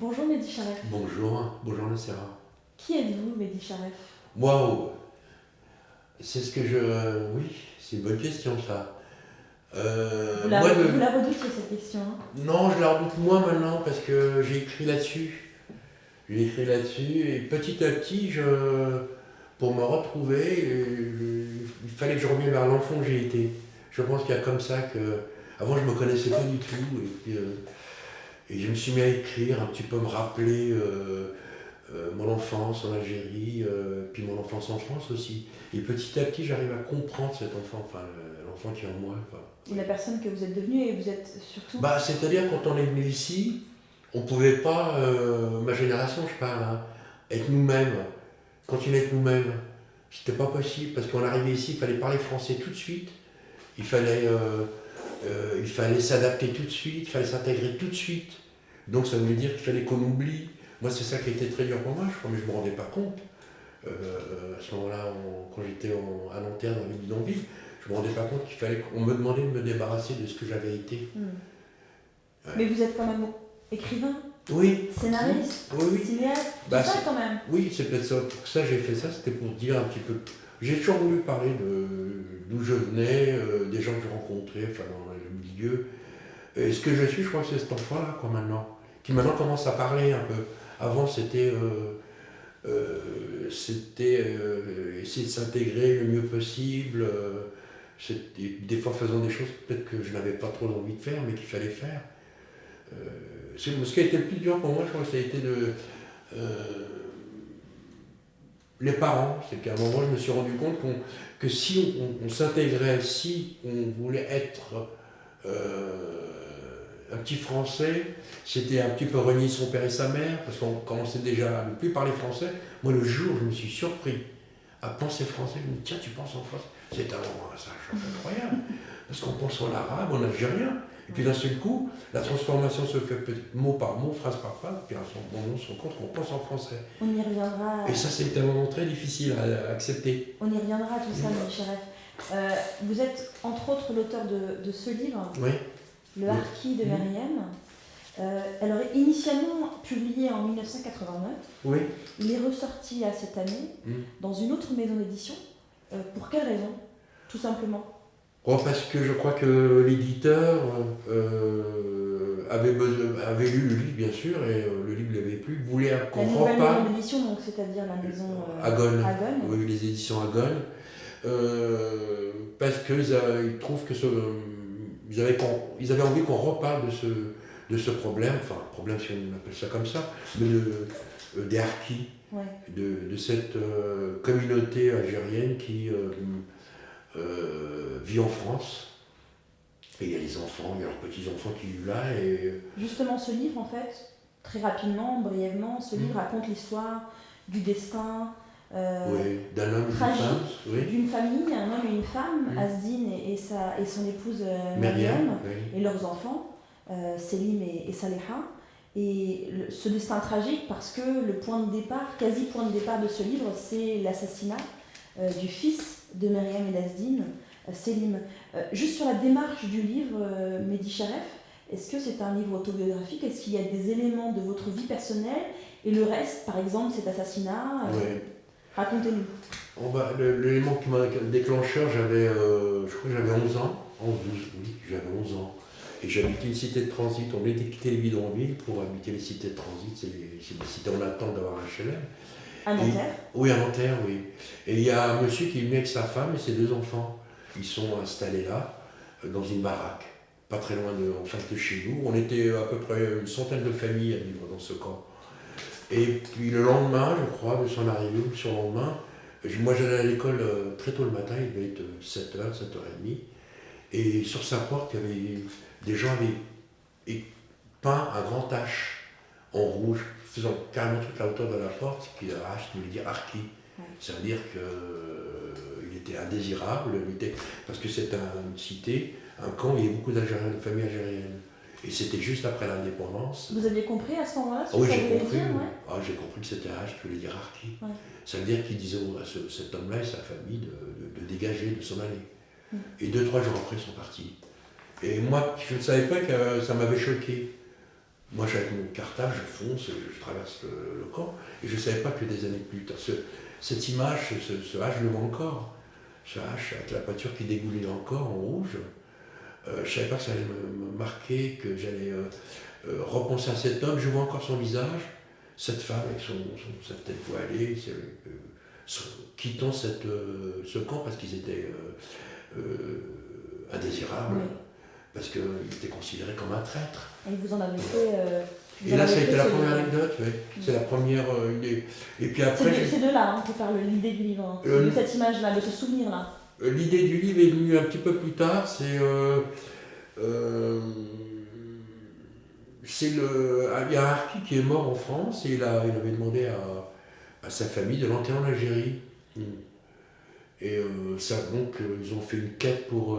Bonjour Mehdi Charef. Bonjour Nacera. Qui êtes-vous Mehdi Charef? Moi, c'est ce que je... Oui, c'est une bonne question ça. Moi Vous la redoutez cette question, hein? Non, je la redoute moins maintenant parce que j'ai écrit là-dessus. J'ai écrit là-dessus et petit à petit, pour me retrouver, il fallait que je revienne vers l'enfant que j'ai été. Je pense qu'il y a comme ça que... Avant, je me connaissais pas du tout et je me suis mis à écrire, un petit peu me rappeler mon enfance en Algérie, puis mon enfance en France aussi. Et petit à petit, j'arrive à comprendre cet enfant, enfin l'enfant qui est en moi, quoi. Et la personne que vous êtes devenue, et vous êtes surtout... Bah, c'est-à-dire quand on est venu ici, on pouvait pas, ma génération je parle, hein, être nous-mêmes, continuer à être nous-mêmes. C'était pas possible parce qu'on arrivait ici, il fallait parler français tout de suite, il fallait, il fallait s'adapter tout de suite, il fallait s'intégrer tout de suite. Donc ça voulait dire qu'il fallait qu'on oublie. Moi, c'est ça qui a été très dur pour moi, je crois, mais je ne me rendais pas compte. À ce moment-là, quand j'étais à Nanterre, dans les bidonvilles, je ne me rendais pas compte qu'il fallait qu'on me demandait de me débarrasser de ce que j'avais été. Ouais. Mais vous êtes quand même écrivain, Oui. scénariste, Oui, oui. cinéaste, Bah, tout ça quand même. Oui, c'est peut-être ça. Pour ça, j'ai fait ça, c'était pour dire un petit peu. J'ai toujours voulu parler d'où je venais, des gens que je rencontrais, enfin, dans le milieu. Et ce que je suis, je crois que c'est cet enfant-là, quoi, maintenant, qui maintenant commence à parler un peu. Avant, c'était essayer de s'intégrer le mieux possible. Des fois, faisant des choses peut-être que je n'avais pas trop envie de faire, mais qu'il fallait faire. Ce qui a été le plus dur pour moi, je crois que ça a été les parents. C'est qu'à un moment, je me suis rendu compte que si on s'intégrait, si on voulait être un petit français, c'était un petit peu renier son père et sa mère, parce qu'on commençait déjà à ne plus parler français. Moi, le jour où je me suis surpris à penser français, je me dis, tiens, tu penses en français? C'est un choc incroyable, parce qu'on pense en arabe, en algérien, et puis d'un seul coup, la transformation se fait mot par mot, phrase par phrase, puis à un moment, on se rend compte qu'on pense en français. On y reviendra. Et ça, c'était un moment très difficile à accepter. On y reviendra à tout ça, Mehdi Charef. Vous êtes entre autres l'auteur de ce livre, Oui. Le Harki de Myriam. Elle aurait initialement publié en 1989. Oui. Il est ressorti à cette année dans une autre maison d'édition. Pour quelle raison? Tout simplement. Oh, parce que je crois que l'éditeur avait lu le livre, bien sûr, et le livre ne l'avait plus, voulait qu'on reparle. La nouvelle maison d'édition, donc c'est-à-dire la maison Agone. Agone. Oui, les éditions Agone. Parce qu'ils trouvent que ils avaient envie qu'on reparle de ce problème, enfin, problème si on appelle ça comme ça, des harkis, ouais. de cette communauté algérienne qui vit en France. Et il y a les enfants, il y a leurs petits-enfants qui vivent là. Et... Justement, ce livre, en fait, très rapidement, brièvement, ce livre raconte l'histoire du destin oui, d'un homme et d'une tragique femme, oui. D'une famille, un homme et une femme, Asdine et son épouse Myriam, oui. Et leurs enfants, Selim et Saleha. Et ce destin tragique, parce que le point de départ, quasi point de départ de ce livre, c'est l'assassinat du fils de Myriam et d'Asdine, Selim. Juste sur la démarche du livre, Mehdi Charef, est-ce que c'est un livre autobiographique? Est-ce qu'il y a des éléments de votre vie personnelle? Et le reste, par exemple, cet assassinat, racontez-nous. Oh bah, l'élément qui m'a déclencheur, je crois que j'avais 11 ans, 11, 12, oui, j'avais 11 ans. Et j'habitais une cité de transit, on venait de quitter les bidonvilles pour habiter les cités de transit, c'est des cités en attente d'avoir un HLM. À Nanterre? Oui, à Nanterre, oui. Et il y a un monsieur qui est venu avec sa femme et ses 2 enfants. Ils sont installés là, dans une baraque, pas très loin en face de chez nous. On était à peu près une centaine de familles à vivre dans ce camp. Et puis le lendemain, je crois, de son arrivée, ou sur le lendemain, moi j'allais à l'école très tôt le matin, il devait être 7h, 7h30. Et sur sa porte, il y avait des gens avaient peint un grand H en rouge, faisant carrément toute la hauteur de la porte, ce qui voulait dire Harki. Ouais. Ça veut dire qu'il était indésirable, parce que c'est une cité, un camp, il y a beaucoup d'Algériens, de familles algériennes. Et c'était juste après l'indépendance. Vous aviez compris à ce moment-là ce que ça voulait dire, ouais. J'ai compris que c'était H qui voulait dire Harki. Ouais. Ça veut dire qu'il disait à cet homme-là et sa famille de dégager, de s'en aller. Et 2-3 jours après, ils sont partis. Et moi, je ne savais pas que ça m'avait choqué. Moi, avec mon cartable, je fonce, je traverse le camp, et je ne savais pas que des années plus tard, cette image, ce H, je le vois encore. Ce H avec la peinture qui dégoulinait encore en rouge. Je ne savais pas que ça allait me marquer, que j'allais repenser à cet homme. Je vois encore son visage, cette femme avec sa tête voilée, quittant ce camp parce qu'ils étaient indésirables, oui. Parce qu'ils étaient considérés comme un traître. Et vous en avez fait... et là, ça a été la première anecdote, oui. C'est la première idée. Et puis après... C'est de là qui parle l'idée du livre, de cette image-là, de ce souvenir-là. L'idée du livre est venue un petit peu plus tard, il y a un harki qui est mort en France et il avait demandé à sa famille de l'enterrer en Algérie. Et donc ils ont fait une quête pour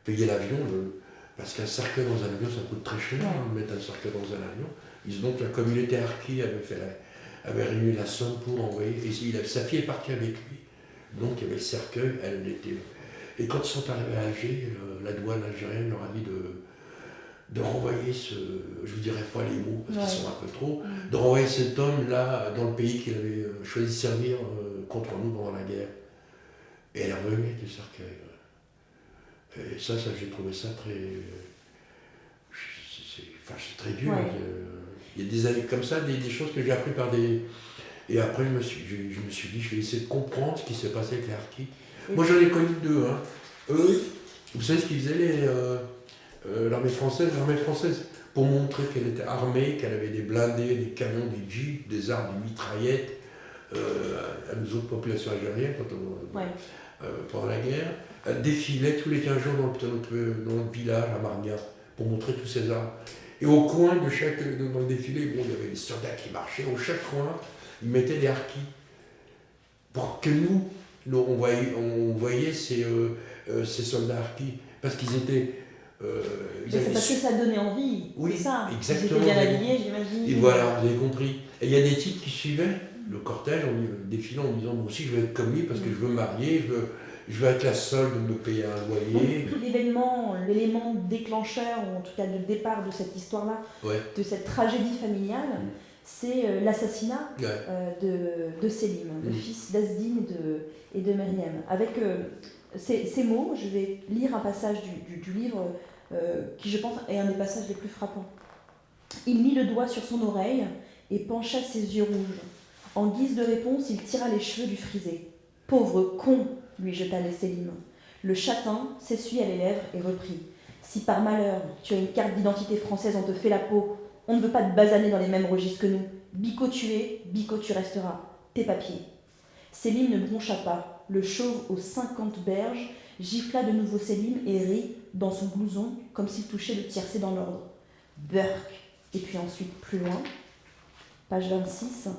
payer l'avion, parce qu'un cercueil dans un avion ça coûte très cher, ouais. Mettre un cercueil dans un avion. Donc la communauté harki avait réuni la somme pour envoyer, et sa fille est partie avec lui. Donc il y avait le cercueil, elle était... Et quand ils sont arrivés à Alger, la douane algérienne leur a dit de renvoyer je vous dirai pas les mots parce qu'ils sont un peu trop, de renvoyer cet homme-là dans le pays qu'il avait choisi de servir contre nous pendant la guerre. Et elle est revenue avec le cercueil. Et ça j'ai trouvé ça très... c'est très dur. Ouais. Il y a des années comme ça, des choses que j'ai appris par des... Et après, je me suis dit, je vais essayer de comprendre ce qui s'est passé avec les harkis. Moi, j'en ai connu deux. Hein. Eux, vous savez ce qu'ils faisaient, l'armée française, pour montrer qu'elle était armée, qu'elle avait des blindés, des canons, des jeeps, des armes, des mitraillettes, à nous autres populations algériennes, pendant la guerre. Elle défilait tous les 15 jours dans notre village, à Marnia, pour montrer tous ces armes. Et au coin de dans le défilé, il y avait des soldats qui marchaient, au chaque coin, ils mettaient des harkis pour que nous on voyait ces soldats harkis, parce qu'ils étaient... c'est parce que ça donnait envie, oui, c'est ça. Exactement. Ils étaient bien habillés, j'imagine. Et voilà, vous avez compris. Et il y a des types qui suivaient le cortège, défilant en disant, moi aussi je veux être comme lui, parce que je veux me marier, je veux être la seule de me payer un loyer. L'élément déclencheur, ou en tout cas le départ de cette histoire-là, de cette tragédie familiale, c'est l'assassinat de Selim, le fils d'Azdine et de Myriam. Avec ces mots, je vais lire un passage du livre qui, je pense, est un des passages les plus frappants. Il mit le doigt sur son oreille et pencha ses yeux rouges. En guise de réponse, il tira les cheveux du frisé. « Pauvre con !» lui jeta les Selim. Le châtain s'essuya les lèvres et reprit. « Si par malheur tu as une carte d'identité française, on te fait la peau. On ne veut pas te basaner dans les mêmes registres que nous. Bico tu es, bico tu resteras. Tes papiers. » Selim ne broncha pas. Le chauve aux 50 berges gifla de nouveau Selim et rit dans son blouson comme s'il touchait le tiercé dans l'ordre. Burk. Et puis ensuite plus loin, page 26.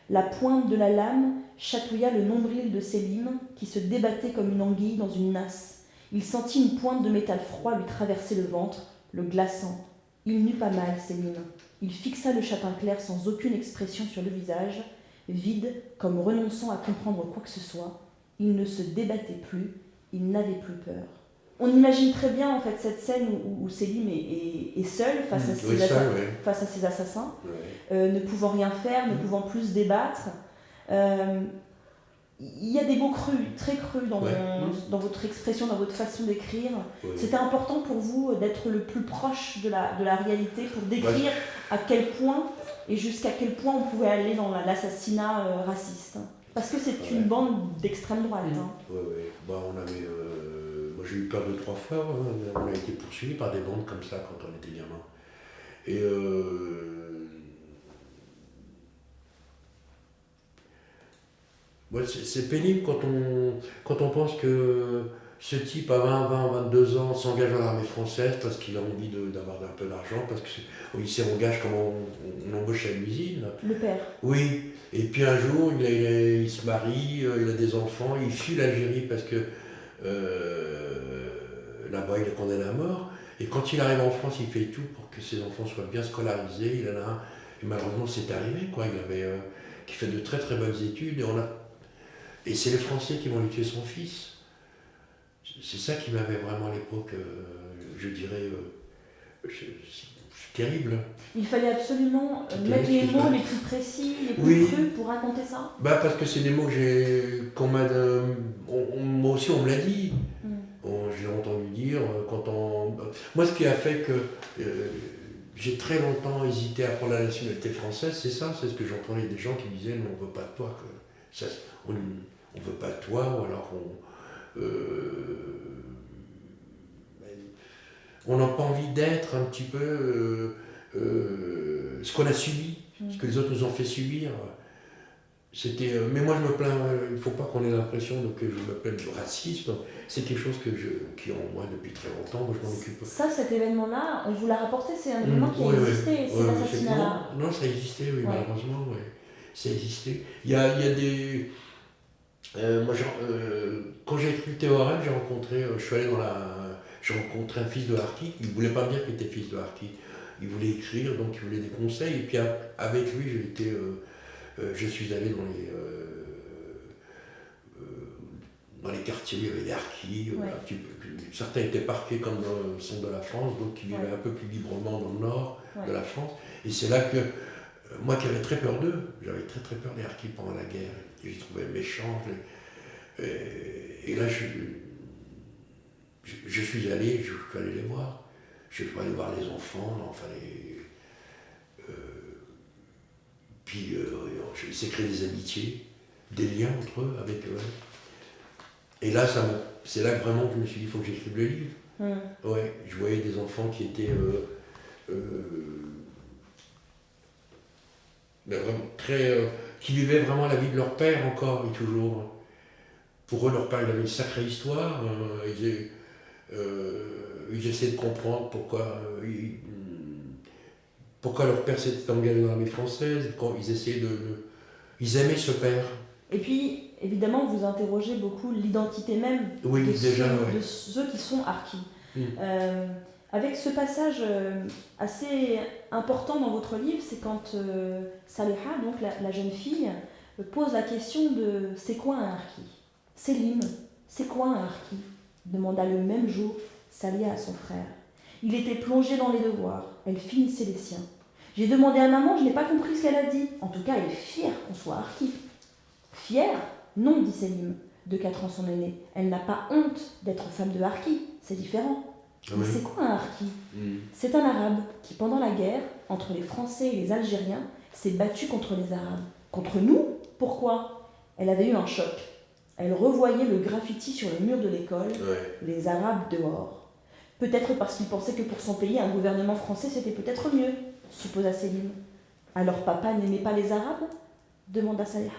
La pointe de la lame chatouilla le nombril de Selim qui se débattait comme une anguille dans une nasse. Il sentit une pointe de métal froid lui traverser le ventre, le glaçant. Il n'eut pas mal, Selim. Il fixa le châtain clair sans aucune expression sur le visage, vide, comme renonçant à comprendre quoi que ce soit. Il ne se débattait plus, il n'avait plus peur. On imagine très bien en fait cette scène où Selim est seul face à ses assassins, ne pouvant rien faire, ne pouvant plus se débattre. Il y a des mots crus, très crus dans votre expression, dans votre façon d'écrire. C'était important pour vous d'être le plus proche de la réalité pour décrire à quel point et jusqu'à quel point on pouvait aller dans l'assassinat raciste. Parce que c'est une bande d'extrême droite. Oui. Moi j'ai eu peur 2-3 fois, on a été poursuivis par des bandes comme ça quand on était gamin. Et c'est pénible quand on pense que ce type à 22 ans s'engage dans l'armée française parce qu'il a envie d'avoir un peu d'argent, parce qu'il s'engage comme on embauche à l'usine. Le père. Oui, et puis un jour il se marie, il a des enfants, il fuit l'Algérie parce que là-bas il est condamné à mort, et quand il arrive en France il fait tout pour que ses enfants soient bien scolarisés, il en a un, et malheureusement c'est arrivé, qui fait de très très bonnes études, et c'est les Français qui vont lui tuer son fils. C'est ça qui m'avait vraiment à l'époque, je dirais, c'est terrible. Il fallait absolument mettre les mots les plus précis, les plus crus pour raconter ça. Parce que c'est des mots qu'on m'a... moi aussi, on me l'a dit. J'ai entendu dire, moi, ce qui a fait que j'ai très longtemps hésité à prendre la nationalité française, c'est ça, c'est ce que j'entendais des gens qui me disaient, non, on ne veut pas de toi, on ne veut pas de toi, ou alors on n'a pas envie d'être un petit peu ce qu'on a subi, ce que les autres nous ont fait subir. Mais moi je me plains, il ne faut pas qu'on ait l'impression que je me plains du racisme. C'est quelque chose qui est en moi depuis très longtemps, moi je m'en occupe. Ça, cet événement-là, on vous l'a rapporté, c'est un événement qui a existé, c'est l'assassinat-là. Non, ça a existé, oui, malheureusement, oui. Ça a existé. Il y a des... moi, quand j'ai écrit le théorème, j'ai rencontré un fils de harki. Il ne voulait pas me dire qu'il était fils de harki. Il voulait écrire, donc il voulait des conseils. Et puis avec lui, je suis allé dans les quartiers, il y avait des harkis. Certains étaient parqués comme dans le centre de la France, d'autres qui vivaient un peu plus librement dans le nord de la France. Et c'est là que, moi qui avais très peur d'eux, j'avais très très peur des harkis pendant la guerre. Je les trouvais méchants. Et là, je suis allé les voir. Je suis allé voir les enfants, puis il s'est créé des amitiés, des liens entre eux, avec eux. Et là, c'est là que vraiment je me suis dit, il faut que j'écrive le livre. Ouais, je voyais des enfants qui étaient vraiment qui vivaient vraiment la vie de leur père encore et toujours. Pour eux, leur père, il avait une sacrée histoire. Ils essaient de comprendre pourquoi leur père s'était engagé dans l'armée française. Ils aimaient ce père. Et puis, évidemment, vous interrogez beaucoup l'identité même de ceux qui sont harkis. Avec ce passage assez important dans votre livre, c'est quand Saleha, donc la jeune fille, pose la question de « c'est quoi un harki ?» Selim, c'est quoi un harki ? Demanda le même jour Salia à son frère. Il était plongé dans les devoirs, elle finissait les siens. J'ai demandé à maman, je n'ai pas compris ce qu'elle a dit. En tout cas, elle est fière qu'on soit harki. Fière ? Non, dit Selim, de 4 ans son aîné. Elle n'a pas honte d'être femme de harki, c'est différent. Mais c'est quoi un harki ? C'est un arabe qui, pendant la guerre, entre les Français et les Algériens, s'est battu contre les Arabes. Contre nous ? Pourquoi ? Elle avait eu un choc. Elle revoyait le graffiti sur le mur de l'école, les Arabes dehors. Peut-être parce qu'il pensait que pour son pays, un gouvernement français, c'était peut-être mieux, supposa Selim. Alors papa n'aimait pas les Arabes ? Demanda Saleha.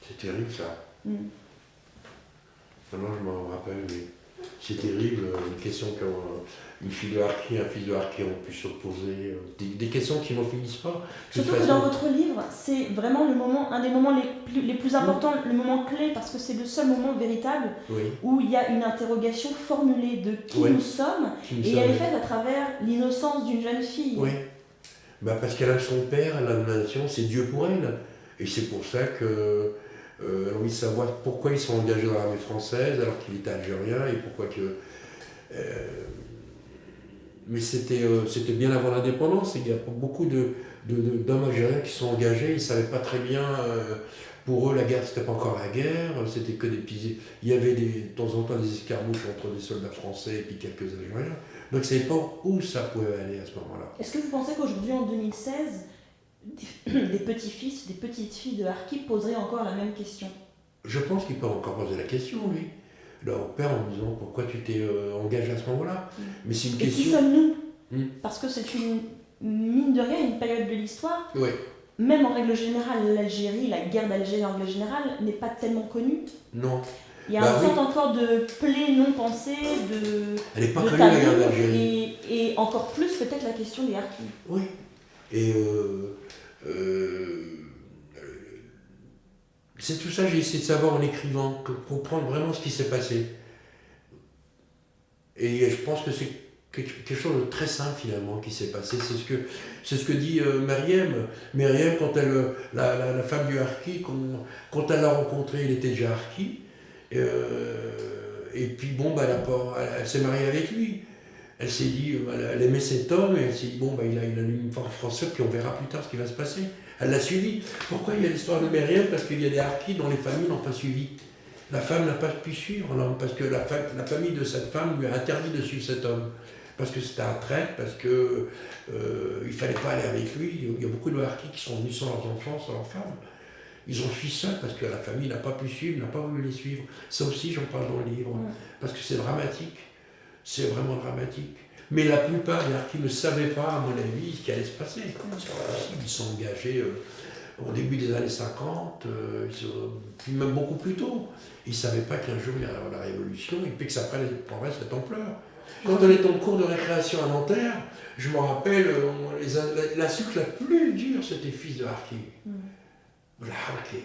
C'est terrible ça. Maintenant je m'en rappelle, mais c'est terrible, une question qu'une fille de harki, un fils de harki ont pu s'opposer, des questions qui n'en finissent pas. Surtout que dans votre livre, c'est vraiment un des moments les plus importants, le moment clé, parce que c'est le seul moment véritable où il y a une interrogation formulée de qui nous sommes, et elle est faite à travers l'innocence d'une jeune fille. Oui, parce qu'elle a son père, elle a une nation, c'est Dieu pour elle, et c'est pour ça que... elle a envie de savoir pourquoi ils sont engagés dans l'armée française alors qu'il était algérien et pourquoi que... mais c'était bien avant l'indépendance, il y a beaucoup d'hommes algériens qui sont engagés, ils ne savaient pas très bien, pour eux la guerre c'était pas encore la guerre, c'était que des petits... Il y avait de temps en temps des escarmouches entre des soldats français et puis quelques Algériens, donc ils ne savaient pas où ça pouvait aller à ce moment-là. Est-ce que vous pensez qu'aujourd'hui en 2016, des petits-fils, des petites filles de harki poseraient encore la même question ? Je pense qu'ils peuvent encore poser la question, oui. Leur père en disant pourquoi tu t'es engagé à ce moment-là. Mais c'est une question. Et qui sommes-nous ? Parce que c'est mine de rien, une période de l'histoire. Même en règle générale, l'Algérie, la guerre d'Algérie en règle générale, n'est pas tellement connue. Non. Il y a une sorte encore de plaie non pensée, Elle n'est pas connue la guerre d'Algérie. Et encore plus peut-être la question des harkis. Oui. Et c'est tout ça que j'ai essayé de savoir en écrivant, comprendre vraiment ce qui s'est passé. Et je pense que c'est quelque chose de très simple finalement qui s'est passé. C'est ce que dit Myriam. Myriam, quand la femme du harki, quand elle l'a rencontré, il était déjà harki. Et puis bon, elle s'est mariée avec lui. Elle s'est dit, elle aimait cet homme, et elle s'est dit, bon, il a une forme française, puis on verra plus tard ce qui va se passer. Elle l'a suivi. Pourquoi il y a l'histoire de Myriam? Parce qu'il y a des harkis dont les familles n'ont pas suivi. La femme n'a pas pu suivre, non, parce que la famille de cette femme lui a interdit de suivre cet homme. Parce que c'était un traître, parce que il ne fallait pas aller avec lui. Il y a beaucoup de harkis qui sont venus sans leurs enfants, sans leurs femmes. Ils ont fui seuls parce que la famille n'a pas pu suivre, n'a pas voulu les suivre. Ça aussi, j'en parle dans le livre, parce que c'est dramatique. C'est vraiment dramatique. Mais la plupart des harkis ne savaient pas, à mon avis, ce qui allait se passer. Ils sont engagés au début des années 50, puis même beaucoup plus tôt. Ils ne savaient pas qu'un jour il y aurait la révolution et puis que ça prendrait cette ampleur. Quand on est en cours de récréation à Nanterre, je me rappelle, l'insulte la plus dure, c'était fils de harki. Le harki.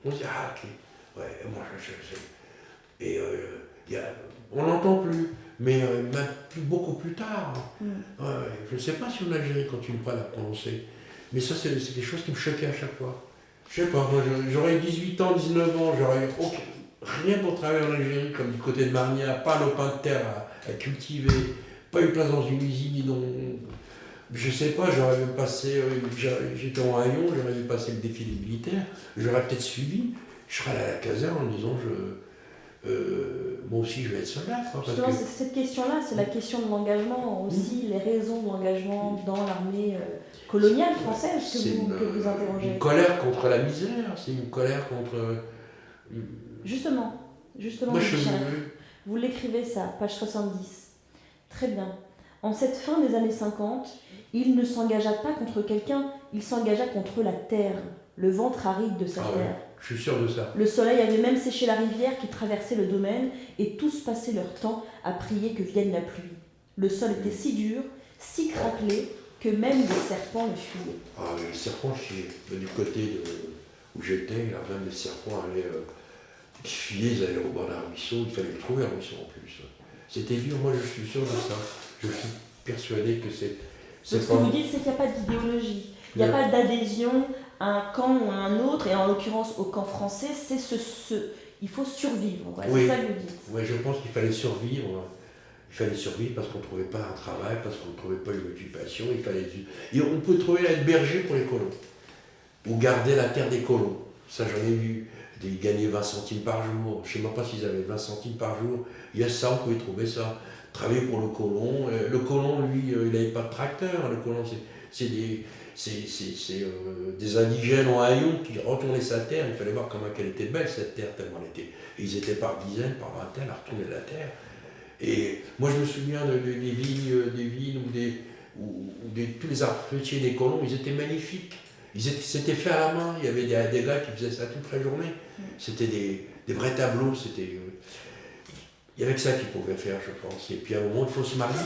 On dit harki. Ouais, moi je sais. Et on n'entend plus, mais même beaucoup plus tard. Ouais, je ne sais pas si en Algérie ils continuent pas à la prononcer. Mais ça, c'est des choses qui me choquaient à chaque fois. Je sais pas, moi j'aurais 18 ans, 19 ans, j'aurais rien pour travailler en Algérie, comme du côté de Marnia, pas un lopin de terre à cultiver, pas une place dans une usine, je sais pas, j'aurais même passé, j'étais en haillon, j'aurais dû passer le défilé militaire, j'aurais peut-être suivi, je serais allé à la caserne en disant moi aussi je vais être soldat. Justement, cette question-là, c'est la question de l'engagement, aussi les raisons de l'engagement dans l'armée coloniale française que vous interrogez. Une colère contre la misère, c'est une colère contre... Justement, moi, vous l'écrivez ça, page 70. Très bien. En cette fin des années 50, il ne s'engagea pas contre quelqu'un, il s'engagea contre la terre, le ventre aride de sa terre. Ouais, je suis sûr de ça. Le soleil avait même séché la rivière qui traversait le domaine et tous passaient leur temps à prier que vienne la pluie. Le sol était si dur, si craquelé, que même les serpents le fuyaient. Ah, les serpents fuyaient. Du côté où j'étais, même les serpents allaient... Ils fuyaient, ils allaient au bord d'un ruisseau, il fallait le trouver un ruisseau en plus. C'était dur, moi je suis sûr de ça. Je suis persuadé que c'est... Donc ce que vous dites, c'est qu'il n'y a pas d'idéologie. Il n'y a pas d'adhésion à un camp ou à un autre, et en l'occurrence au camp français, c'est il faut survivre. Oui. C'est ça que vous dites. Oui, je pense qu'il fallait survivre. Il fallait survivre parce qu'on ne trouvait pas un travail, parce qu'on ne trouvait pas une occupation. Et on peut trouver être berger pour les colons. Ou garder la terre des colons. Ça, j'en ai vu. Ils gagnaient 20 centimes par jour. Je ne sais même pas s'ils avaient 20 centimes par jour. Il y a ça, on pouvait trouver ça. Travailler pour le colon. Le colon, lui, il n'avait pas de tracteur. Le colon, c'est des indigènes en haillons qui retournaient sa terre. Il fallait voir comment elle était belle, cette terre, tellement elle était. Et ils étaient par dizaines, par vingtaines à retourner la terre. Et moi, je me souviens des vignes ou tous les arbres fruitiers des colons, ils étaient magnifiques. C'était fait à la main, il y avait des gars qui faisaient ça toute la journée. C'était des vrais tableaux, il y avait que ça qu'ils pouvaient faire, je pense. Et puis à un moment, il faut se marier.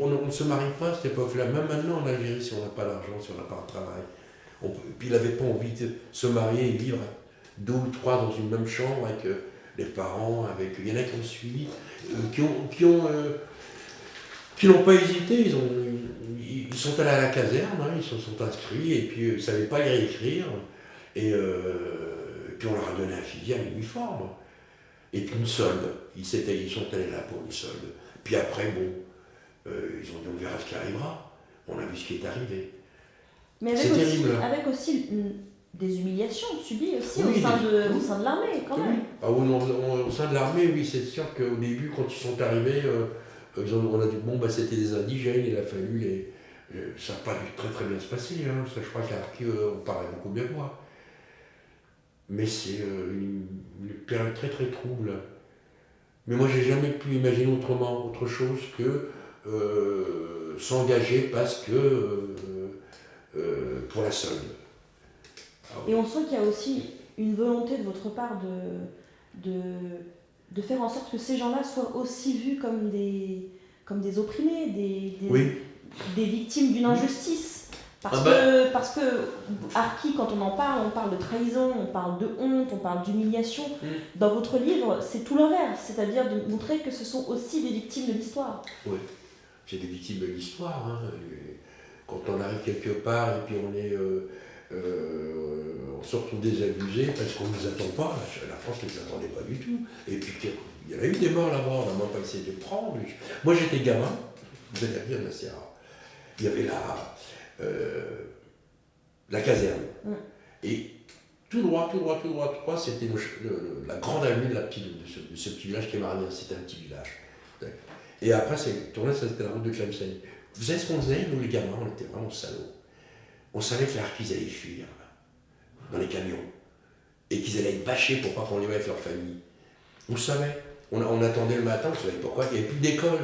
On ne se marie pas à cette époque-là. Même maintenant en Algérie, si on n'a pas d'argent, si on n'a pas de travail. Puis il n'avait pas envie de se marier et vivre 2 ou 3 dans une même chambre avec les parents. Il y en a qui ont suivi, qui n'ont pas hésité. Ils sont allés à la caserne, ils se sont inscrits, et puis ils ne savaient pas lire et écrire. Et puis on leur a donné un fusil, un uniforme. Et puis une solde. Ils sont allés là pour une solde. Puis après, ils ont dit on verra ce qui arrivera. On a vu ce qui est arrivé. Mais c'est terrible. Avec aussi des humiliations subies aussi au sein de l'armée, quand même. Ah oui, au sein de l'armée, oui, c'est sûr qu'au début, quand ils sont arrivés, on a dit c'était des indigènes, il a fallu ça n'a pas dû très très bien se passer, hein. Ça, je crois qu'on parlait beaucoup mieux que moi. Mais c'est une période très très trouble. Mais moi, j'ai jamais pu imaginer autre chose que s'engager parce que pour la solde. Et on sent qu'il y a aussi une volonté de votre part de faire en sorte que ces gens-là soient aussi vus comme des opprimés, des victimes d'une injustice. Parce que harki, quand on en parle, on parle de trahison, on parle de honte, on parle d'humiliation. Dans votre livre, c'est tout l'envers, c'est-à-dire de montrer que ce sont aussi des victimes de l'histoire. Oui, c'est des victimes de l'histoire. Hein. Quand on arrive quelque part et puis on se retrouve désabusé parce qu'on ne nous attend pas. La France ne les attendait pas du tout. Et puis il y en a eu des morts là-bas, on n'a même pas essayé de les prendre. Moi j'étais gamin, vous allez bien, c'est rare. Il y avait la caserne. Et tout droit, c'était la grande avenue de ce petit village qui est marié, c'était un petit village. Et après, tourné, c'était la route de Tlemcen. Vous savez ce qu'on faisait, nous les gamins, on était vraiment salauds. On savait que les harkis allaient fuir dans les camions et qu'ils allaient être bâchés pour pas qu'on les mette avec leur famille. On savait. On attendait le matin, on savait pourquoi. Il n'y avait plus d'école.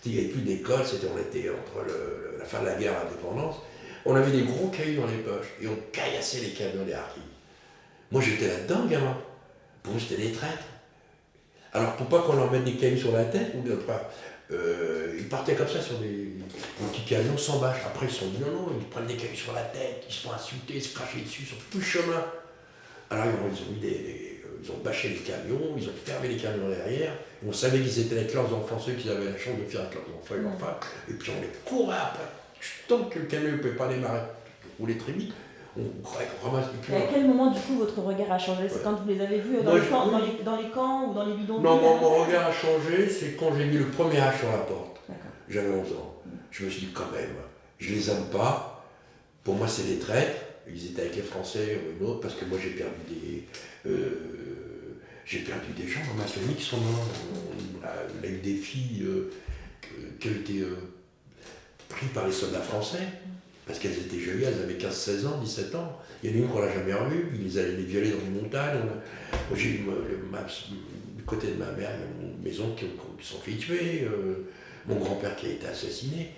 Il n'y avait plus d'école, on était entre la fin de la guerre et l'indépendance. On avait des gros cailloux dans les poches et on caillassait les camions des harkis. Moi j'étais là-dedans, gamin. Pour nous c'était des traîtres. Alors pour pas qu'on leur mette des cailloux sur la tête, ils partaient comme ça sur des petits camions sans bâche. Après ils se sont dit non, ils prennent des cailloux sur la tête, ils se font insulter, ils se cracher dessus sur tout le chemin. Alors ils ont bâché les camions, ils ont fermé les camions derrière. On savait qu'ils étaient avec leurs enfants, ceux qui avaient la chance de faire avec leurs enfants et leurs femmes. Et puis on les courait après. Tant que le camion ne pouvait pas démarrer, rouler très vite, on ramasse des Et à quel moment, du coup, votre regard a changé? C'est quand vous les avez vus dans les camps ou dans les bidonvilles? Non, mon regard a changé, c'est quand j'ai mis le premier H sur la porte. J'avais 11 ans. Je me suis dit, quand même, je les aime pas. Pour moi, c'est des traîtres. Ils étaient avec les Français ou une autre, parce que moi, j'ai perdu des gens dans ma famille qui sont morts. On a eu des filles qui ont été pris par les soldats français, parce qu'elles étaient jolies, elles avaient 15, 16 ans, 17 ans. Il y en a une qu'on n'a jamais revue, ils allaient les violer dans les montagnes. J'ai eu du côté de ma mère, il y a une maison qui sont fait tuer, mon grand-père qui a été assassiné.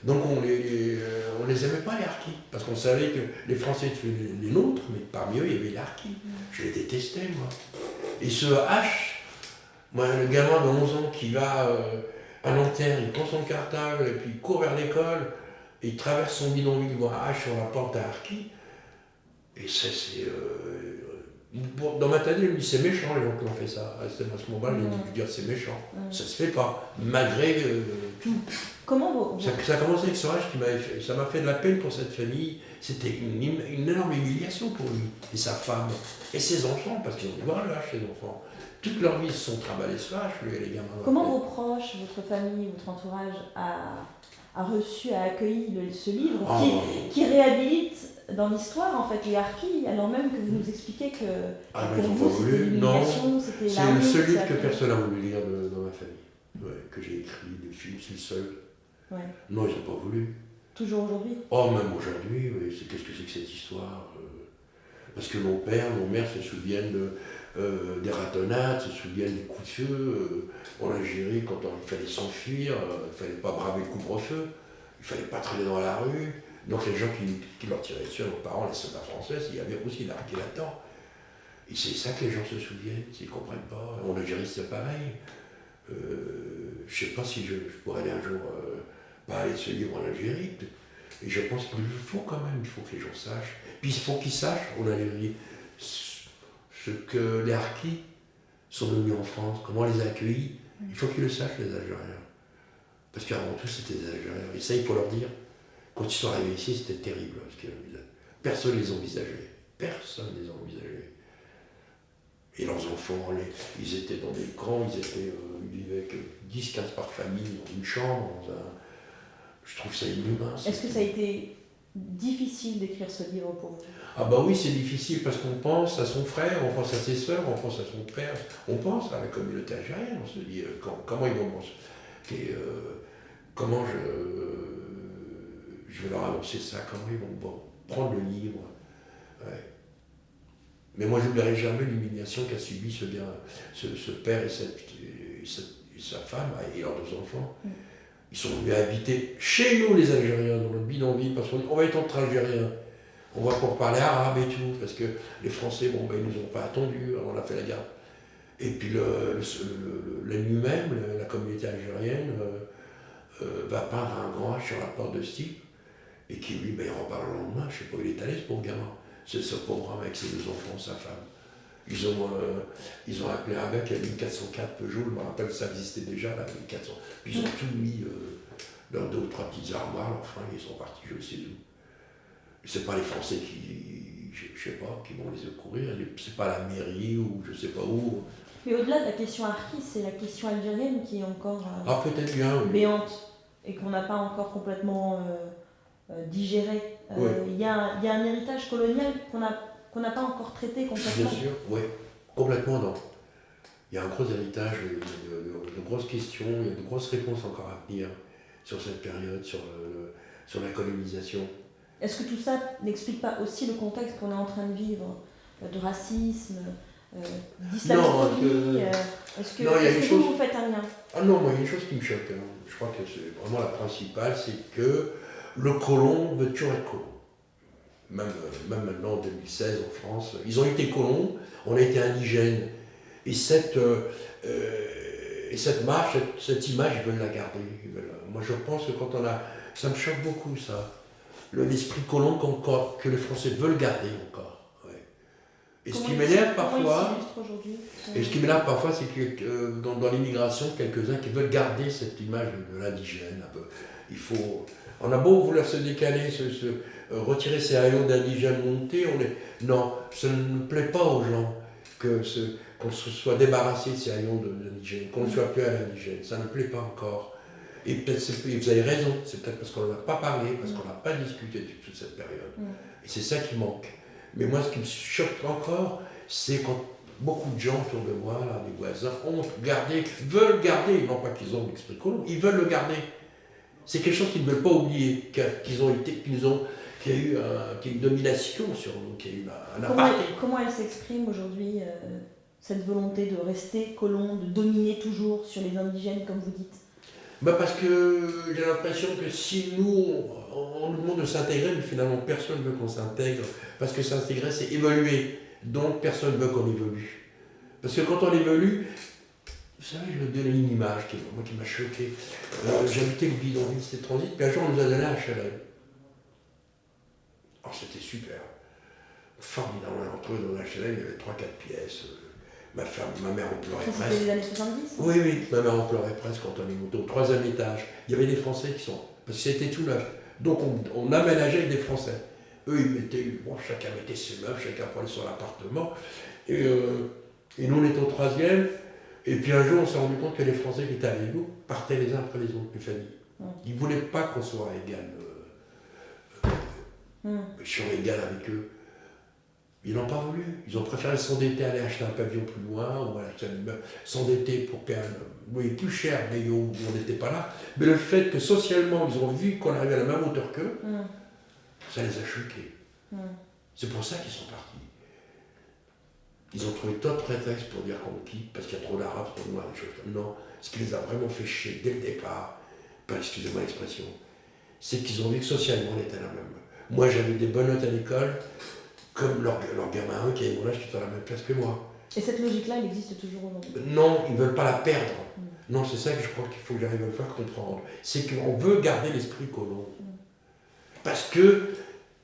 Donc on les aimait pas les harkis, parce qu'on savait que les Français tuaient les nôtres, mais parmi eux il y avait les harkis. Je les détestais moi. Et ce H, moi le gamin de 11 ans qui va à Nanterre, il prend son cartable et puis il court vers l'école, et il traverse son bidonville, il voit un H sur la porte à harkis. Et ça c'est... dans ma tête, je me dis c'est méchant les gens qui ont fait ça. À ce moment-là, je me dis c'est méchant. Ça se fait pas, malgré tout. Comment ça a commencé avec ce H ça m'a fait de la peine pour cette famille. C'était une énorme humiliation pour lui, et sa femme, et ses enfants, parce qu'ils ont dû voir le H, ses enfants. Toute leur vie, ils se sont trimballés ce H, lui et les gamins. Comment vos proches, votre famille, votre entourage a reçu, a accueilli ce livre qui réhabilite dans l'histoire en fait les harkis, alors même que vous nous expliquez que pour vous c'était l'humiliation, c'était la honte. C'est le seul livre que personne n'a voulu lire dans ma famille, que j'ai écrit, des films, c'est le seul. Non, ils n'ont pas voulu. Toujours aujourd'hui? Oh, même aujourd'hui, oui. Qu'est-ce que c'est que cette histoire? Parce que mon père, mon mère se souviennent des ratonnades, se souviennent des coups de feu. En Algérie, quand il fallait s'enfuir, il ne fallait pas braver le couvre-feu, il ne fallait pas traîner dans la rue. Donc les gens qui leur tiraient dessus, nos parents, les soldats français, il y avait aussi l'arrêté là-dedans. Et c'est ça que les gens se souviennent, ils ne comprennent pas. En Algérie, c'est pareil. Je ne sais pas si je pourrais aller un jour parler de ce livre en Algérie. Et je pense qu'il faut quand même, il faut que les gens sachent. Puis il faut qu'ils sachent, en Algérie, ce que les harkis sont devenus en France, comment on les a accueillis. Il faut qu'ils le sachent, les Algériens. Parce qu'avant tout, c'était des Algériens. Et ça, il faut leur dire. Quand ils sont arrivés ici, c'était terrible. Parce que personne ne les envisageait. Personne ne les envisageait. Et leurs enfants, ils étaient dans des camps, ils vivaient avec 10-15 par famille dans une chambre. Je trouve ça inhumain. Est-ce que ça a été difficile d'écrire ce livre pour vous? Ah bah oui, c'est difficile parce qu'on pense à son frère, on pense à ses sœurs, on pense à son père, on pense à la communauté algérienne, on se dit comment ils vont penser, comment je vais leur annoncer ça, comment ils vont prendre le livre. Ouais. Mais moi je n'oublierai jamais l'humiliation qu'a subi ce père et sa femme et leurs 2 enfants. Ils sont venus habiter chez nous les Algériens, dans notre bidonville, parce qu'on va être entre Algériens. On va pouvoir parler arabe et tout, parce que les Français, ils ne nous ont pas attendus, on a fait la guerre. Et puis l'ennemi même, la communauté algérienne, va peindre un grand H sur la porte de ce type, et qui lui, il repart le lendemain, je ne sais pas où il est allé ce pauvre gamin. C'est ce pauvre homme avec ses 2 enfants, sa femme. Ils ont appelé un gars qui avait une 404 Peugeot, je me rappelle, ça existait déjà, là, une 400. Puis ils ont tout mis dans 2 ou 3 petites armoires, enfin, ils sont partis, je sais où. C'est pas les Français qui, je sais pas, qui vont les secourir, c'est pas la mairie ou je sais pas où. Mais au-delà de la question harkie, c'est la question algérienne qui est encore peut-être bien, oui. béante et qu'on n'a pas encore complètement digéré. Oui. Il y a un héritage colonial qu'on n'a pas encore traité complètement. Bien sûr, oui, complètement non. Il y a un gros héritage, de grosses questions, il y a de grosses réponses encore à venir sur cette période, sur la colonisation. Est-ce que tout ça n'explique pas aussi le contexte qu'on est en train de vivre, de racisme, d'islamophobie Est-ce que vous faites un lien? Ah non, moi il y a une chose qui me choque, hein. Je crois que c'est vraiment la principale, c'est que le colon veut toujours être colon. Même maintenant en 2016 en France, ils ont été colons, on a été indigènes. Et cette marche, cette image, ils veulent la garder. Moi je pense que ça me choque beaucoup ça. L'esprit colon que les Français veulent garder encore. Ouais. Et ce qui m'énerve parfois, c'est que dans l'immigration, quelques-uns qui veulent garder cette image de l'indigène. On a beau vouloir se décaler, retirer ces haillons d'indigènes montés, non, ça ne plaît pas aux gens qu'on se soit débarrassé de ces haillons d'indigènes, qu'on ne soit plus à l'indigène, ça ne plaît pas encore. Et peut-être, vous avez raison, c'est peut-être parce qu'on n'en a pas parlé, parce qu'on n'a pas discuté de toute cette période. Et c'est ça qui manque. Mais moi, ce qui me choque encore, c'est quand beaucoup de gens autour de moi, là, les voisins, veulent garder, non pas qu'ils ont l'esprit colon, ils veulent le garder. C'est quelque chose qu'ils ne veulent pas oublier, qu'il y a eu une domination sur nous, qu'il y a eu un apartheid. Comment elle s'exprime aujourd'hui, cette volonté de rester colon, de dominer toujours sur les indigènes, comme vous dites? Parce que j'ai l'impression que si nous, on nous demande de s'intégrer, mais finalement personne ne veut qu'on s'intègre, parce que s'intégrer c'est évoluer, donc personne ne veut qu'on évolue. Parce que quand on évolue, vous savez, je vais donner une image qui m'a choqué. J'habitais le bidonville, c'était transit, puis un jour on nous a donné un HLM. Alors c'était super, formidable, on est entré dans un HLM, il y avait 3-4 pièces. Ma mère en pleurait presque. C'était les années 70 ? Oui, ma mère en pleurait presque quand on est monté au 3e étage. Il y avait des Français qui sont... Parce que c'était tout neuf. Donc on aménageait avec des Français. Eux, chacun mettait ses meubles, chacun prenait son appartement. Et nous, on était au 3e. Et puis un jour, on s'est rendu compte que les Français qui étaient avec nous partaient les uns après les autres, les familles. Ils ne voulaient pas qu'on soit égal. Sur égal avec eux. Ils n'ont pas voulu. Ils ont préféré s'endetter, aller acheter un pavillon plus loin, ou aller acheter un immeuble, s'endetter pour payer plus cher, mais où on n'était pas là. Mais le fait que socialement, ils ont vu qu'on arrivait à la même hauteur qu'eux, ça les a choqués. C'est pour ça qu'ils sont partis. Ils ont trouvé d'autres prétextes pour dire qu'on quitte, parce qu'il y a trop d'arabes, trop de noirs, des choses comme ça. Non, ce qui les a vraiment fait chier dès le départ, excusez-moi l'expression, c'est qu'ils ont vu que socialement, on était la même. Moi, j'avais des bonnes notes à l'école, comme leur gamin qui est mon âge, qui est à la même place que moi. Et cette logique-là, elle existe toujours aujourd'hui? Non, ils ne veulent pas la perdre. Non, c'est ça que je crois qu'il faut que j'arrive à le faire comprendre. C'est qu'on veut garder l'esprit colon. Parce que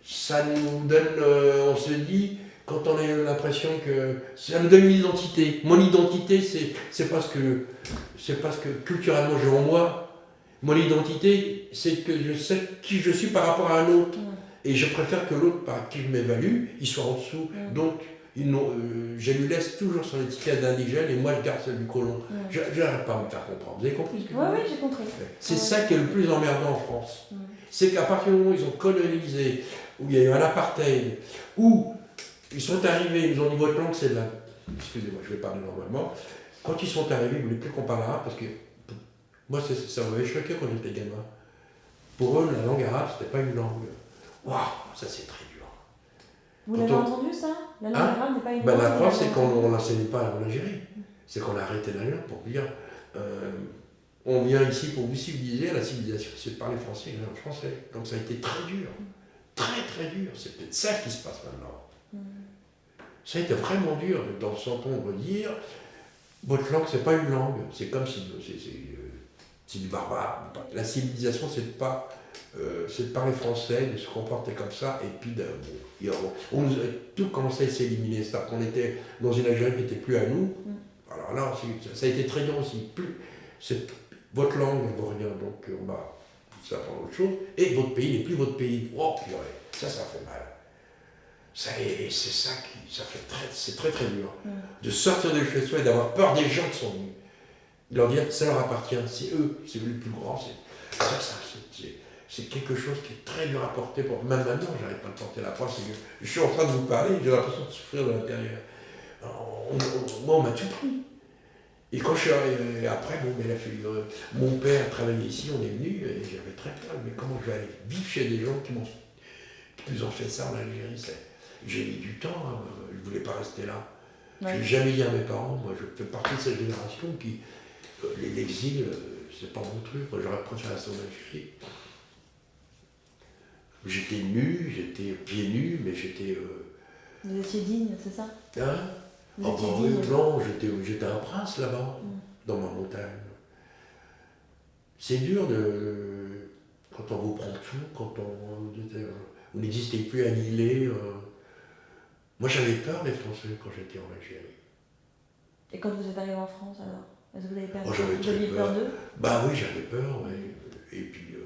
ça nous donne, on se dit, quand on a l'impression que ça nous donne une identité. Mon identité, c'est parce que culturellement j'ai en moi. Mon identité, c'est que je sais qui je suis par rapport à un autre. Et je préfère que l'autre par qui je m'évalue, il soit en dessous. Donc, je lui laisse toujours son étiquette d'indigène et moi je garde celle du colon. Je n'arrête pas à me faire comprendre. Vous avez compris ce que je veux dire? Oui, j'ai compris. C'est ça qui est le plus emmerdant en France. C'est qu'à partir du moment où ils ont colonisé, où il y a eu un apartheid, où ils sont arrivés, ils ont dit votre langue c'est là. Excusez-moi, je vais parler normalement. Quand ils sont arrivés, ils ne voulaient plus qu'on parle arabe parce que moi ça m'avait choqué quand j'étais gamin. Pour eux, la langue arabe, c'était pas une langue. Waouh, ça c'est très dur. Vous l'avez entendu ça? La langue arabe n'est pas une langue. La preuve, c'est qu'on ne l'enseignait pas en Algérie. C'est qu'on a arrêté la langue pour dire on vient ici pour vous civiliser, la civilisation c'est de parler français et le français. Donc ça a été très dur. Très très dur. C'est peut-être ça qui se passe maintenant. Ça a été vraiment dur de s'entendre dire votre langue c'est pas une langue. C'est comme si c'est du barbare. La civilisation c'est de parler français, de se comporter comme ça, et puis tout commençait à s'éliminer. C'est-à-dire qu'on était dans une Algérie qui n'était plus à nous. Alors là, ça a été très dur aussi. Votre langue, elle vaut rien, donc on va ça prend autre chose, et votre pays n'est plus votre pays. Oh purée, ça fait mal. Et c'est ça c'est très très dur. De sortir de chez soi et d'avoir peur des gens qui sont venus. De leur dire, ça leur appartient, c'est eux, c'est eux les plus grands. C'est quelque chose qui est très dur à porter. Même maintenant, j'arrive pas à porter. La preuve, c'est que je suis en train de vous parler, j'ai l'impression de souffrir de l'intérieur. Moi, on m'a tout pris. Et quand je suis arrivé, après, mon père travaillait ici, on est venu, et j'avais très peur. Mais comment je vais aller vivre chez des gens qui nous ont fait ça en Algérie? J'ai mis du temps, hein, je ne voulais pas rester là. Ouais. Je n'ai jamais dit à mes parents, moi je fais partie de cette génération qui, l'exil, c'est pas mon truc, moi j'aurais préféré rester en Algérie. J'étais nu, j'étais pieds nus, mais j'étais... Vous étiez digne, c'est ça? Hein? Oh, non, j'étais un prince là-bas, dans ma montagne. C'est dur quand on vous prend tout, quand vous n'existez plus annihilé. Moi j'avais peur des Français quand j'étais en Algérie. Et quand vous êtes arrivé en France alors? Est-ce que vous avez peur, peur d'eux? Bah oui, j'avais peur, ouais. Et puis,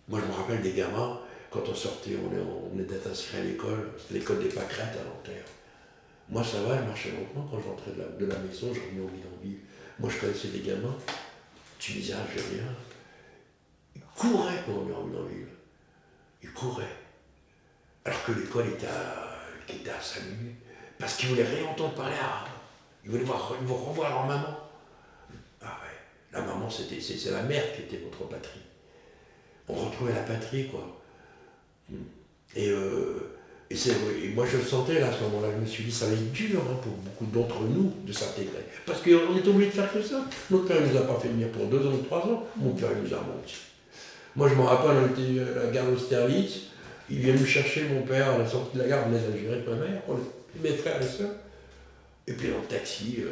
moi je me rappelle des gamins, quand on sortait, on était inscrits à l'école, c'était l'école des Pâquerettes à Nanterre. Moi ça va, je marchais lentement quand je rentrais de la maison, je revenais au bidonville. Moi je connaissais des gamins, tunisiens, algériens, ils couraient quand on venait au bidonville. Ils couraient. Alors que l'école était à 5 minutes. Parce qu'ils voulaient rien entendre parler arabe. Ils voulaient revoir leur maman. Ah ouais, la maman, c'est la mère qui était notre patrie. On retrouvait la patrie, quoi. Et moi, je le sentais, là, à ce moment-là. Je me suis dit, ça va être dur hein, pour beaucoup d'entre nous de s'intégrer. Parce qu'on est obligé de faire que ça. Notre père ne nous a pas fait venir pour 2 ans ou 3 ans. Mon père, il nous a menti. Moi, je me rappelle, on était à la gare d'Austerlitz. Il vient nous chercher, mon père, à la sortie de la gare, on est d'Algérie avec ma mère, mes frères et sœurs. Et puis dans le taxi,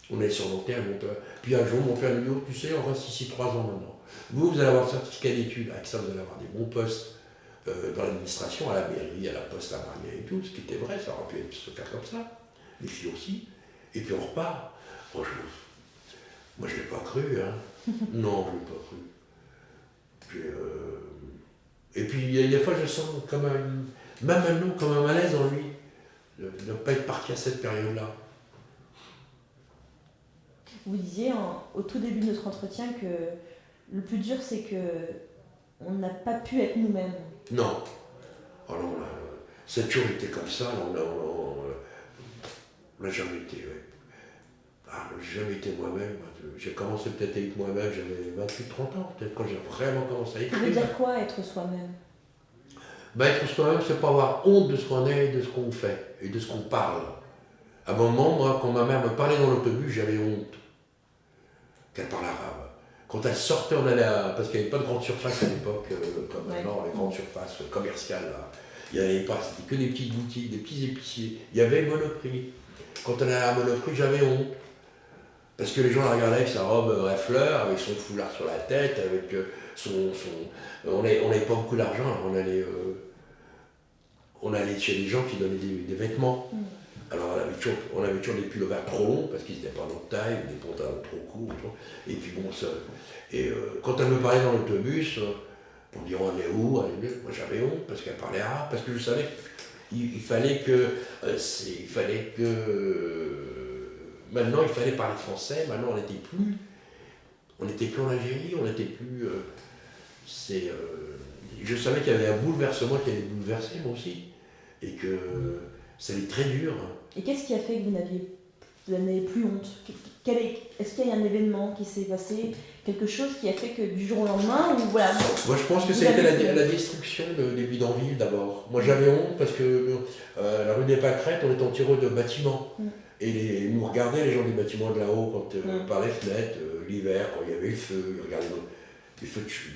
on est sur Nanterre, mon père. Puis un jour, mon père nous dit, oh, tu sais, on reste ici 3 ans maintenant. Vous allez avoir le certificat d'études. Avec ça, vous allez avoir des bons postes dans l'administration, à la mairie, à la poste, à Marseille et tout, ce qui était vrai, ça aurait pu se faire comme ça. Les filles aussi. Et puis on repart. Franchement, moi, je ne l'ai pas cru, hein. Non, je ne l'ai pas cru. Et puis, il y a des fois, je sens comme même maintenant, comme un malaise en lui, de ne pas être parti à cette période-là. Vous disiez au tout début de notre entretien que le plus dur, c'est qu'on n'a pas pu être nous-mêmes. Non. Oh non, ça a toujours été comme ça. On n'a jamais été. Ouais. J'ai jamais été moi-même. J'ai commencé peut-être à être moi-même, j'avais 28-30 ans, peut-être quand j'ai vraiment commencé à écrire. Ça veut dire quoi, être soi-même? Être soi-même, c'est pas avoir honte de ce qu'on est, de ce qu'on fait et de ce qu'on parle. À un moment, moi, quand ma mère me parlait dans l'autobus, j'avais honte qu'elle parle arabe. Quand elle sortait, on allait parce qu'il n'y avait pas de grande surface à l'époque, comme maintenant, les grandes surfaces commerciales. Là. Il n'y avait pas, c'était que des petites boutiques, des petits épiciers. Il y avait Monoprix. Quand on allait à Monoprix, j'avais honte. Parce que les gens la regardaient avec sa robe à fleurs, avec son foulard sur la tête, avec on n'avait pas beaucoup d'argent, alors on allait chez des gens qui donnaient des vêtements. Alors on avait toujours des pullovers trop longs, parce qu'ils n'étaient pas notre taille, des pantalons trop courts. Et puis bon, ça. Et quand elle me parlait dans l'autobus, pour me dire on est où, moi j'avais honte, parce qu'elle parlait arabe, parce que je savais qu'il fallait que. Maintenant, il fallait parler français. Maintenant, on n'était plus en Algérie, on n'était plus. Je savais qu'il y avait un bouleversement qui allait bouleverser moi aussi, et que ça allait être très dur. Et qu'est-ce qui a fait que vous n'avez plus honte? Est-ce qu'il y a un événement qui s'est passé, quelque chose qui a fait que du jour au lendemain, ou voilà? Moi, je pense que c'était la destruction des bidonvilles d'abord. Moi, j'avais honte parce que la rue des Pâquerettes, on était entouré de bâtiments. Et ils nous regardaient, les gens des bâtiments de là-haut, par les fenêtres, l'hiver, quand il y avait le feu, ils regardaient les feux de chute.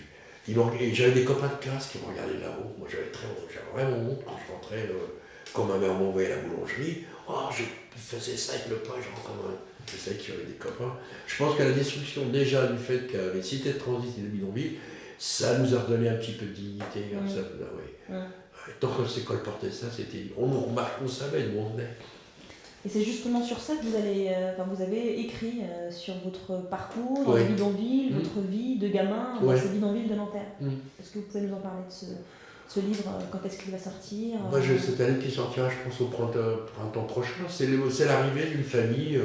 Et j'avais des copains de classe qui me regardaient là-haut. Moi, j'avais vraiment honte quand je rentrais, quand ma mère m'envoyait à la boulangerie. Oh, je faisais ça avec le pain, genre comme je savais qu'il y avait des copains. Je pense que la destruction, déjà, du fait que les cités de transit et les bidonvilles, ça nous a redonné un petit peu de dignité. Ça, ouais. Tant que s'est colporté ça, c'était. On nous remarquait, on savait d'où on venait. Et c'est justement sur ça que vous avez écrit sur votre parcours dans Ouais. les bidonvilles, votre vie de gamin dans ces bidonvilles de Nanterre. Est-ce que vous pouvez nous en parler de ce livre? Quand est-ce qu'il va sortir? C'est un livre qui sortira, je pense, au printemps prochain. C'est l'arrivée d'une famille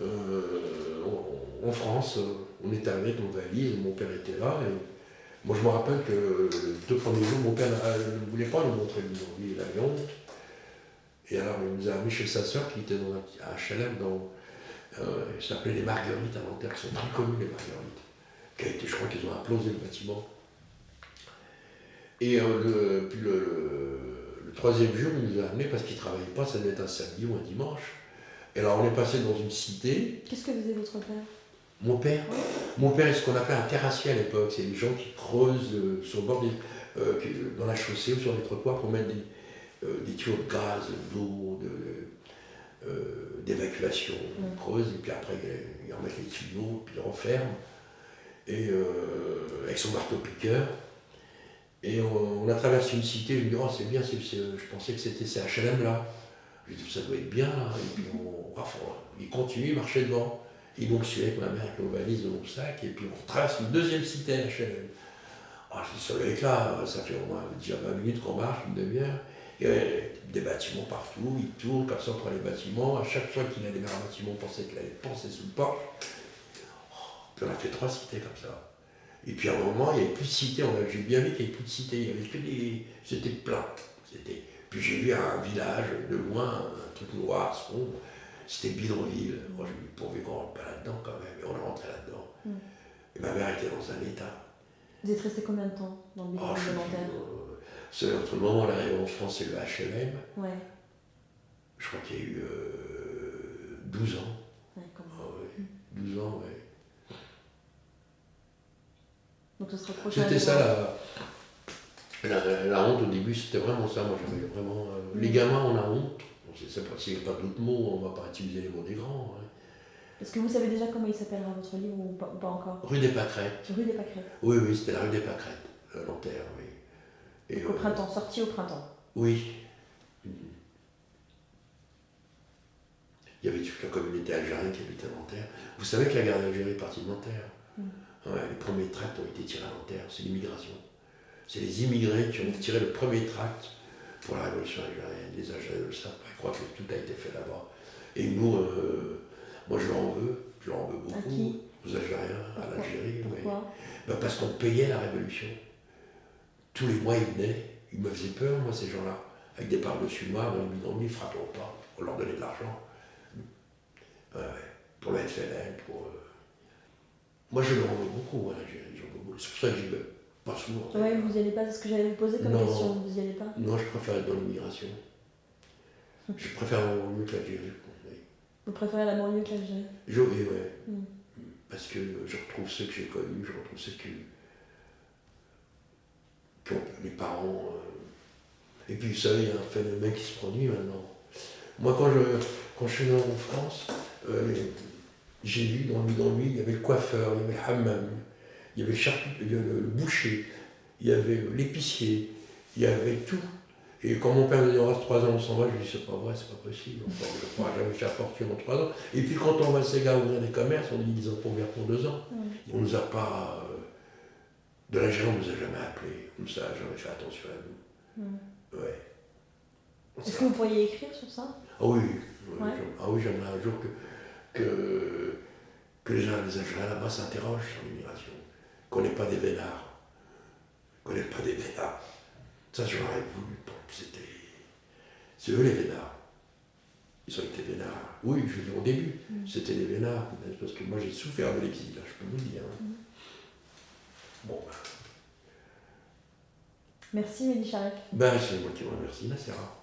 en France. On était avec nos valises, mon père était là. Et moi, je me rappelle que les 2 premiers jours, mon père ne voulait pas nous montrer le bidonville, il avait honte. Et alors, il nous a amenés chez sa sœur qui était dans un HLM, il s'appelait les Marguerites à Nanterre, qui sont très connues, les Marguerites. Je crois qu'ils ont implosé le bâtiment. Et puis le 3e jour, il nous a amenés parce qu'il ne travaillait pas, ça devait être un samedi ou un dimanche. Et alors, on est passé dans une cité. Qu'est-ce que faisait votre père? Mon père est ce qu'on appelait un terrassier à l'époque. C'est les gens qui creusent sur le bord dans la chaussée ou sur les trottoirs pour mettre des tuyaux de gaz, d'eau, d'évacuation. On creuse et puis après ils remettent les tuyaux, puis ils referment. Et avec son marteau-piqueur. Et on a traversé une cité, je me dis, oh c'est bien, je pensais que c'était ces HLM là. Je dis, ça doit être bien là. Et puis il continue, il marchait devant. Il nous suivait avec ma mère avec nos valises de mon sac, et puis on trace une 2e cité HLM. Ah, je dis, ça doit être là, ça fait au moins déjà 20 minutes qu'on marche, une demi-heure. Il y avait des bâtiments partout, il tourne comme ça entre les bâtiments. À chaque fois qu'il allait vers un bâtiment, on pensait qu'il allait penser sous le porche. Puis on a fait 3 cités comme ça. Et puis à un moment, il n'y avait plus de cité, j'ai bien vu qu'il n'y avait plus de cité, il n'y avait que c'était plein. Puis j'ai vu un village de loin, un truc noir, sombre, c'était bidonville. Moi j'ai dit, pourvu qu'on rentre pas là-dedans quand même, et on est rentré là-dedans. Et ma mère était dans un état. Vous êtes resté combien de temps dans le bidonville de Nanterre? C'est entre le moment où l'arrivée en France et le HLM. Ouais. Je crois qu'il y a eu 12 ans. Ouais, 12 ans, ouais. Donc ce sera prochain. C'était ça la honte au début, c'était vraiment ça. Moi j'avais vraiment. Les gamins, on a honte. S'il n'y a pas d'autres mots, on ne va pas utiliser les mots des grands. Hein. Est-ce que vous savez déjà comment il s'appellera votre livre ou pas encore? Rue des Pâquerettes. Rue des Pâquerettes. Oui, c'était la rue des Pâquerettes, à Nanterre, oui. Et au printemps, sorti au printemps. Oui. Il y avait toute la communauté algérienne qui habitait à Nanterre. Vous savez que la guerre d'Algérie est partie de Nanterre. Ouais, les premiers tracts ont été tirés à Nanterre, c'est l'immigration. C'est les immigrés qui ont tiré le premier tract pour la révolution algérienne. Les Algériens le savent, ils croient que tout a été fait là-bas. Et nous, moi je leur en veux beaucoup. À qui? Aux Algériens, à l'Algérie. Pourquoi? Parce qu'on payait la révolution. Tous les mois ils venaient, ils me faisaient peur, moi ces gens-là, avec des par-dessus noirs dans les bidonvilles, ils frappaient au pas, on leur donnait de l'argent. Pour la FLN, Moi je leur en veux beaucoup à l'Algérie, j'en veux beaucoup. C'est pour ça que j'y vais pas souvent. Oui, vous n'y allez pas, c'est ce que j'allais vous poser comme question, vous n'y allez pas? Non, je préfère être dans l'immigration. Je préfère la banlieue que l'Algérie. Vous préférez la banlieue que l'Algérie? Oui, ouais. Parce que je retrouve ceux que j'ai connus, je retrouve ceux qui ont les parents. Et puis vous savez, il y a un phénomène qui se produit maintenant. Moi quand je suis venu en France, j'ai vu dans le il y avait le coiffeur, il y avait le hammam, il y avait le boucher, il y avait l'épicier, il y avait tout. Et quand mon père me dit on reste 3 ans, on s'en va, je lui dis c'est pas vrai, c'est pas possible, on ne pourra jamais faire fortune en 3 ans. Et puis quand on voit ces gars ouvrir des commerces, on dit ils ont pour ouvrir pour 2 ans. On nous a pas. De l'Algérie, on ne nous a jamais appelés, comme ça, jamais fait attention à nous. Ouais. Est-ce que vous pourriez écrire sur ça? Ah oui, j'aimerais un jour que les Algériens là-bas s'interrogent sur l'immigration, qu'on n'ait pas des vénards. Ça, j'aurais voulu. C'est eux les vénards. Ils ont été vénards. Oui, je veux dire au début, c'était les vénards, parce que moi j'ai souffert de l'exil, je peux vous le dire. Bon. Merci Mehdi Charek. C'est moi qui vous remercie, Nassera.